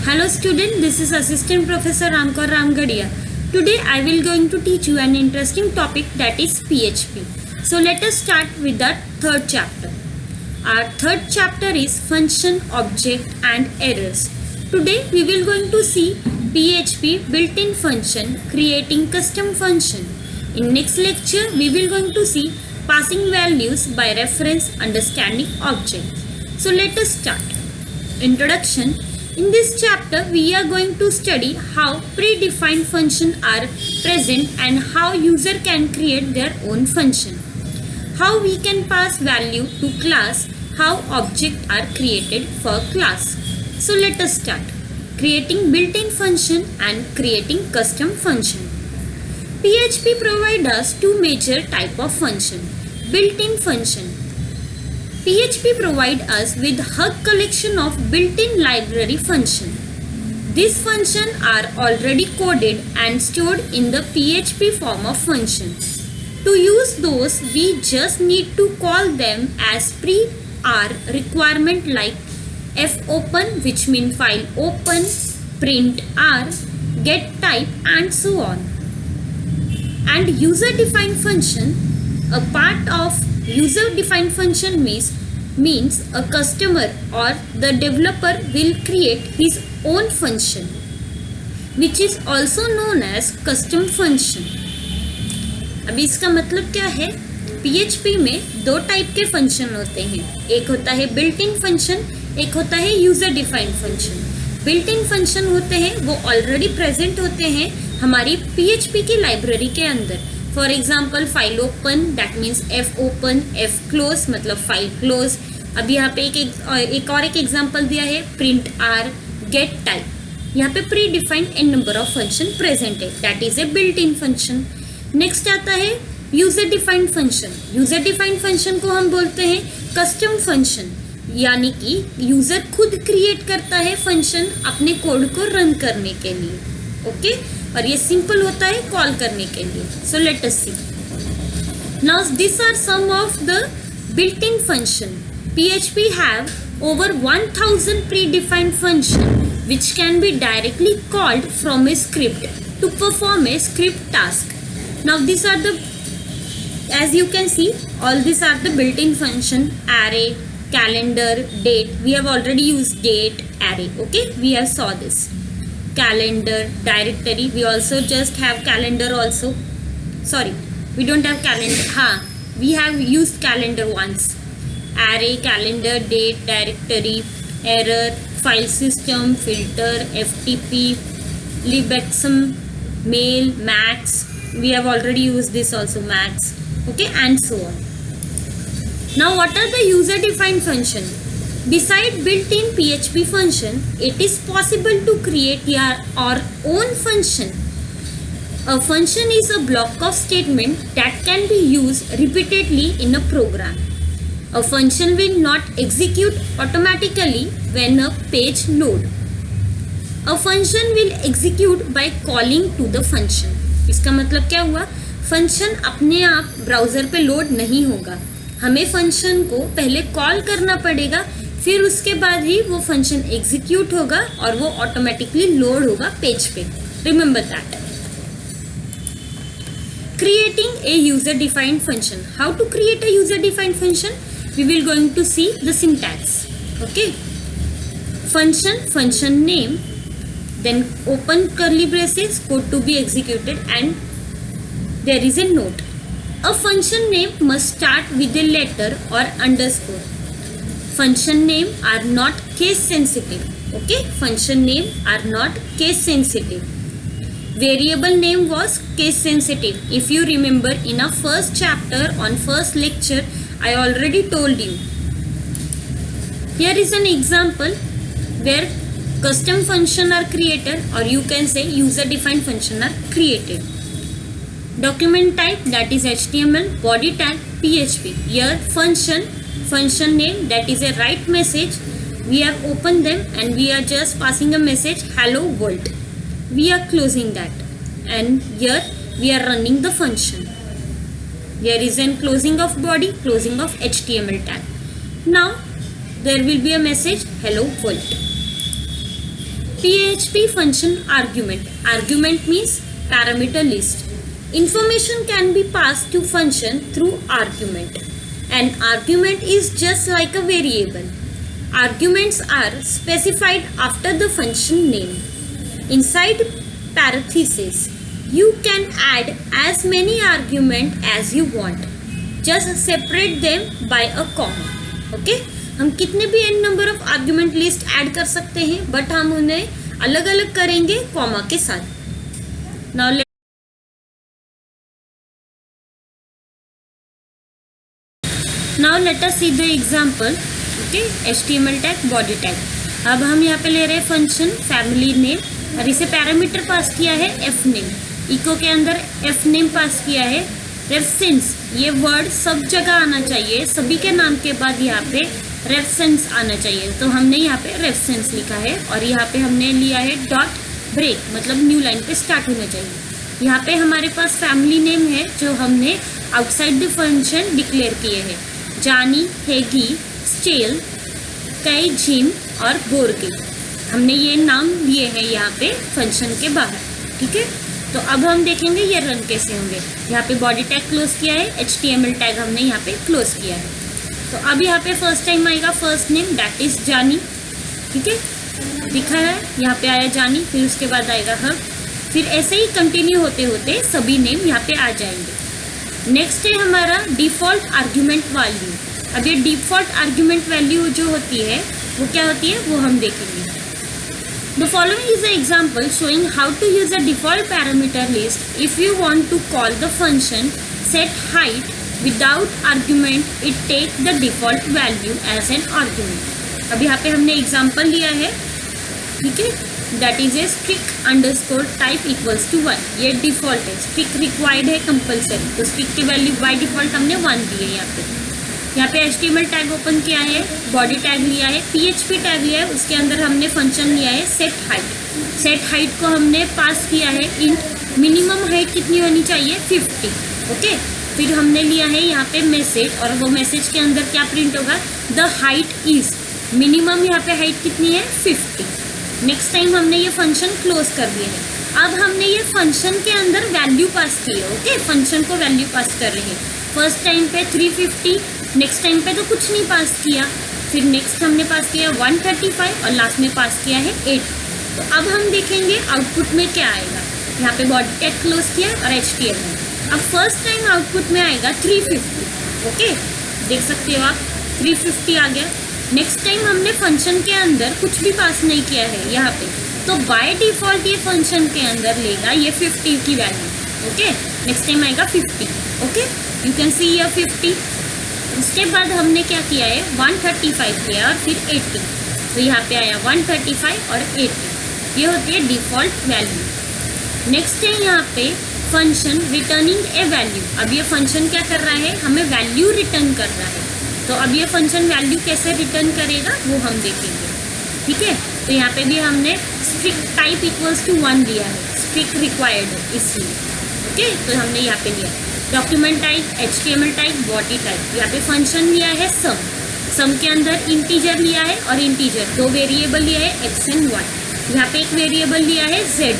Hello student, this is Assistant Professor Ramkar Ramgadia. Today I will going to teach you an interesting topic, that is PHP. So let us start with the third chapter. Our third chapter is function, object and errors. Today we will going to see PHP built-in function, creating custom function. In next lecture we will going to see passing values by reference, understanding objects. So let us start. Introduction. In this chapter, we are going to study how predefined functions are present and how user can create their own function. How we can pass value to class, how objects are created for class. So let us start. Creating built-in function and creating custom function. PHP provides us two major type of function. Built-in function. PHP provides us with a collection of built-in library functions. These functions are already coded and stored in the PHP form of function. To use those, we just need to call them as pre-R requirement like fopen, which means file open, print R, get type and so on. And user-defined function, a part of user-defined function means a customer or the developer will create his own function, which is also known as custom function. अभी इसका मतलब क्या है? PHP में दो type के function होते हैं. एक होता है बिल्ट इन फंक्शन, एक होता है user defined function. Built in function होते हैं वो ऑलरेडी प्रेजेंट होते हैं हमारी PHP की लाइब्रेरी के अंदर. For example file open, that means F open, F close मतलब फाइल क्लोज. अभी यहाँ पे एक और एग्जाम्पल दिया है प्रिंट आर, गेट टाइप. यहाँ पे predefined an number of function present है, that is a built in function. Next आता है user defined function. User defined function को हम बोलते हैं कस्टम फंक्शन, यानी कि यूजर खुद क्रिएट करता है फंक्शन अपने कोड को रन करने के लिए. ओके और ये सिंपल होता है कॉल करने के लिए. So let us see. Now this are some of the built in function. PHP have over 1000 predefined function which can be directly called from a script to perform a script task. Now these are the, as you can see, all these are the built-in function: array, calendar, date. We have already used date, array. Okay, we have saw this. Calendar, directory. We also just have calendar also. Sorry, we don't have calendar. We have used calendar once. Array, calendar, date, directory, error, file system, filter, FTP, libxm, mail, max. We have already used this also, max. Okay, and so on. Now what are the user defined function? Beside built-in PHP function, it is possible to create our own function. A function is a block of statement that can be used repeatedly in a program. A function will not execute automatically when a page loads. A function will execute by calling to the function. इसका मतलब क्या हुआ? Function अपने आप browser पे load नहीं होगा, हमें फंक्शन को पहले कॉल करना पड़ेगा, फिर उसके बाद ही वो फंक्शन एग्जीक्यूट होगा और वो ऑटोमेटिकली लोड होगा पेज पे. Remember that. Creating a user defined function. How to create a user defined function? We will going to see the syntax. Okay. Function name, then open curly braces, code to be executed, and there is a note. A function name must start with a letter or underscore. Function name are not case sensitive. Okay, function name are not case sensitive. Variable name was case sensitive. If you remember in our first chapter on first lecture, I already told you. Here is an example where custom function are created, or you can say user defined function are created. Document type, that is HTML, body tag PHP. Here function name, that is a write message. We have opened them and we are just passing a message hello world. We are closing that, and here we are running the function. Here is a closing of body, closing of HTML tag. Now there will be a message hello world. PHP function argument. Argument means parameter list. Information can be passed to function through argument. An argument is just like a variable. Arguments are specified after the function name. Inside parentheses, you can add as many arguments as you want. Just separate them by a comma. Okay? हम कितने भी n number of argument list add कर सकते हैं, but हम उन्हें अलग अलग करेंगे कॉमा के साथ. Now let us see the example. Okay, HTML tag, body tag. अब हम यहाँ पे ले रहे हैं फंक्शन फैमिली नेम और इसे पैरामीटर पास किया है एफ नेम. इको के अंदर एफ नेम पास किया है. रेफरेंस, ये वर्ड सब जगह आना चाहिए, सभी के नाम के बाद यहाँ पे रेफरेंस आना चाहिए. तो हमने यहाँ पे रेफरेंस लिखा है और यहाँ पे हमने लिया है डॉट ब्रेक, मतलब न्यू लाइन पे स्टार्ट होना चाहिए. यहाँ पे हमारे पास फैमिली नेम है जो हमने आउटसाइड द फंक्शन डिक्लेयर किए हैं. जानी, हेगी, स्टेल, कई, जिम और बोर्गे, हमने ये नाम लिए हैं यहाँ पे फंक्शन के बाहर. ठीक है, तो अब हम देखेंगे ये रन कैसे होंगे. यहाँ पे बॉडी टैग क्लोज किया है, HTML टैग हमने यहाँ पे क्लोज किया है. तो अब यहाँ पे फर्स्ट टाइम आएगा फर्स्ट नेम, दैट इज जानी. ठीक है, दिखा है यहाँ पे आया जानी, फिर उसके बाद आएगा हर, फिर ऐसे ही कंटिन्यू होते होते सभी नेम यहाँ पे आ जाएंगे. नेक्स्ट है हमारा डिफ़ॉल्ट आर्ग्यूमेंट वैल्यू. अब ये डिफ़ॉल्ट आर्ग्यूमेंट वैल्यू जो होती है वो क्या होती है वो हम देखेंगे. The following is an example showing how to use a default parameter list if you want to call the function setHeight without argument. It take the default value as an argument. अब यहाँ पे हमने example लिया है. ठीक है, that is a strict underscore type equals to 1. ये default है, स्ट्रिक रिक्वायर्ड है कंपलसरी, तो स्ट्रिक की वैल्यू बाय डिफॉल्ट हमने 1 दी है. यहाँ पे HTML टैग ओपन किया है, बॉडी टैग लिया है, PHP टैग लिया है, उसके अंदर हमने फंक्शन लिया है सेट हाइट. सेट हाइट को हमने पास किया है इंट, मिनिमम हाइट कितनी होनी चाहिए 50. ओके, फिर हमने लिया है यहाँ पे मैसेज और वो मैसेज के अंदर क्या प्रिंट होगा, द हाइट इज, मिनिमम यहाँ पे हाइट कितनी है 50. नेक्स्ट टाइम हमने ये फंक्शन क्लोज कर दिया है. अब हमने ये फंक्शन के अंदर वैल्यू पास की है. ओके, फंक्शन को वैल्यू पास कर रहे हैं. फर्स्ट टाइम पे 350, नेक्स्ट टाइम पे तो कुछ नहीं पास किया, फिर नेक्स्ट हमने पास किया 135 और लास्ट में पास किया है 8. तो अब हम देखेंगे आउटपुट में क्या आएगा. यहाँ पे बॉडी टैग क्लोज किया और HTML. अब फर्स्ट टाइम आउटपुट में आएगा 350. ओके, देख सकते हो आप 350 आ गया. नेक्स्ट टाइम हमने फंक्शन के अंदर कुछ भी पास नहीं किया है यहाँ पे, तो बाय डिफॉल्ट ये फंक्शन के अंदर लेगा ये 50 की वैल्यू. ओके, नेक्स्ट टाइम आएगा 50. ओके, यू कैन सी ये 50. उसके बाद हमने क्या किया है 135 किया और फिर 80, तो यहाँ पे आया 135 और 80. ये होती है डिफ़ॉल्ट वैल्यू. नेक्स्ट है यहाँ पे फंक्शन रिटर्निंग ए वैल्यू. अब ये फंक्शन क्या कर रहा है, हमें वैल्यू रिटर्न कर रहा है. तो अब ये फंक्शन वैल्यू कैसे रिटर्न करेगा वो हम देखेंगे. ठीक है, तो यहाँ पे भी हमने स्ट्रिक टाइप इक्वल्स टू 1 दिया है, स्ट्रिक रिक्वायर्ड है इसलिए. ओके, तो हमने यहाँ पे लिया document type, HTML type, body type. यहाँ पे फंक्शन लिया है सम. सम के अंदर इंटीजर लिया है और इंटीजर 2 वेरिएबल लिया है x एंड y. यहाँ पे एक वेरिएबल लिया है z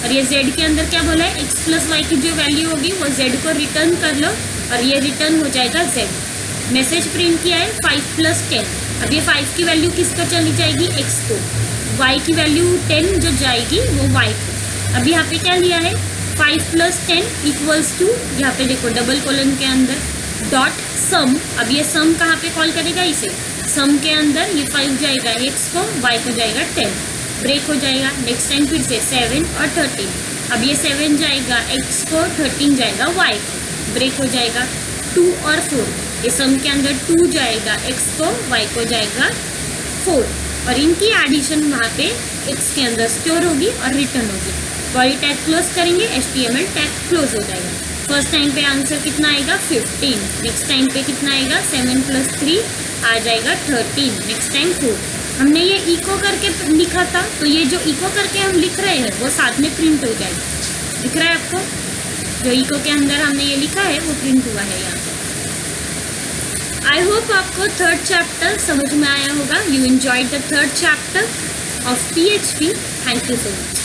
और ये z के अंदर क्या बोला है x प्लस वाई की जो वैल्यू होगी वो z को रिटर्न कर लो और ये रिटर्न हो जाएगा z. मैसेज प्रिंट किया है 5 + 10. अब ये 5 की वैल्यू किसको चली जाएगी, x को. y की वैल्यू 10 जो जाएगी वो y को. अब यहाँ पे क्या लिया है 5 + 10 इक्वल्स टू, यहाँ पे देखो डबल कोलन के अंदर डॉट सम. अब ये सम कहाँ पे कॉल करेगा, इसे सम के अंदर ये 5 जाएगा x को, y को जाएगा 10, ब्रेक हो जाएगा. नेक्स्ट टाइम फिर से 7 और 13. अब ये 7 जाएगा x को, 13 जाएगा y को, ब्रेक हो जाएगा. 2 और 4, ये सम के अंदर 2 जाएगा x को, y को जाएगा 4 और इनकी एडिशन वहाँ पे x के अंदर स्टोर होगी और रिटर्न होगी. बॉडी टैग क्लोज करेंगे, HTML टैग क्लोज हो जाएगा. फर्स्ट टाइम पे आंसर कितना आएगा 15. नेक्स्ट टाइम पे कितना आएगा 7 + 3 आ जाएगा 13. Next time 4. हमने ये इको करके लिखा था, तो ये जो इको करके हम लिख रहे हैं वो साथ में प्रिंट हो जाएगा. दिख रहा है आपको, जो इको के अंदर हमने ये लिखा है वो प्रिंट हुआ है यहाँ पे. आई होप आपको थर्ड चैप्टर समझ में आया होगा. You enjoyed the third chapter. of PHP. Thank you so much.